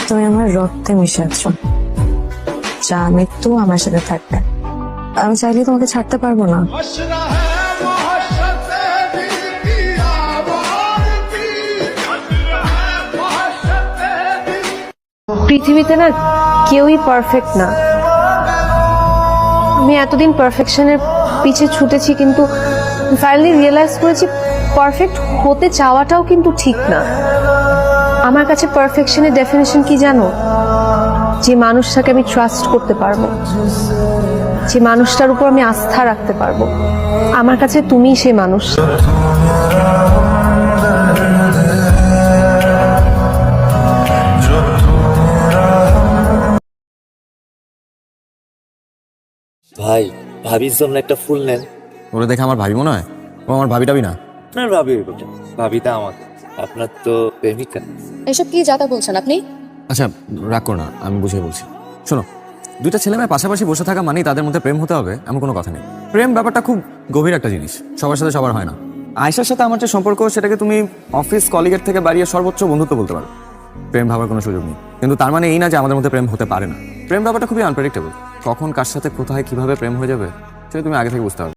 তুমি আমার রক্তে মিশে আছো, যা মৃত্যু আমার সাথে থাকবে। আমি চাইলে তোমাকে ছাড়তে পারবো না। পৃথিবীতে না কেউই পারফেক্ট না। আমি এতদিন পারফেকশনের পিছে ছুটেছি, কিন্তু ফাইনালি রিয়েলাইজ করেছি পারফেক্ট হতে চাওয়াটাও কিন্তু ঠিক না। আমার কাছে পারফেকশনের ডেফিনেশন কি জানো? যে মানুষটাকে আমি ট্রাস্ট করতে পারবো, যে মানুষটার উপর আমি আস্থা রাখতে পারবো। আমার কাছে তুমিই সেই মানুষ। ভাই, ভাবির জন্য একটা ফুল নেন। ওরা দেখে আমার ভাবি মনে হয়? ও আমার ভাবি টাবি না। আপনার ভাবি ওই কথা, ভাবিটা আমাকে, আপনার তো প্রেমিকা। এসব কি যাতা বলছেন আপনি? আচ্ছা রাগ করো না, আমি বুঝিয়ে বলছি। শোনো, দুইটা ছেলে মেয়ে পাশাপাশি বসে থাকা মানেই তাদের মধ্যে প্রেম হতে হবে এমন কোনো কথা নেই। প্রেম ব্যাপারটা খুব গভীর একটা জিনিস, সবার সাথে সবার হয় না। আয়েশার সাথে আমার যে সম্পর্ক, সেটাকে তুমি অফিস কলিগের থেকে বাড়িয়ে সর্বোচ্চ বন্ধুত্ব বলতে পারো। প্রেম ভাবার কোনো সুযোগ নেই, কিন্তু তার মানে এই না যে আমাদের মধ্যে প্রেম হতে পারে না। প্রেম ব্যাপারটা খুবই আনপ্রেডিক্টেবল, কখন কার সাথে কোথায় কিভাবে প্রেম হয়ে যাবে সেটা তুমি আগে থেকে বুঝতে পারবে।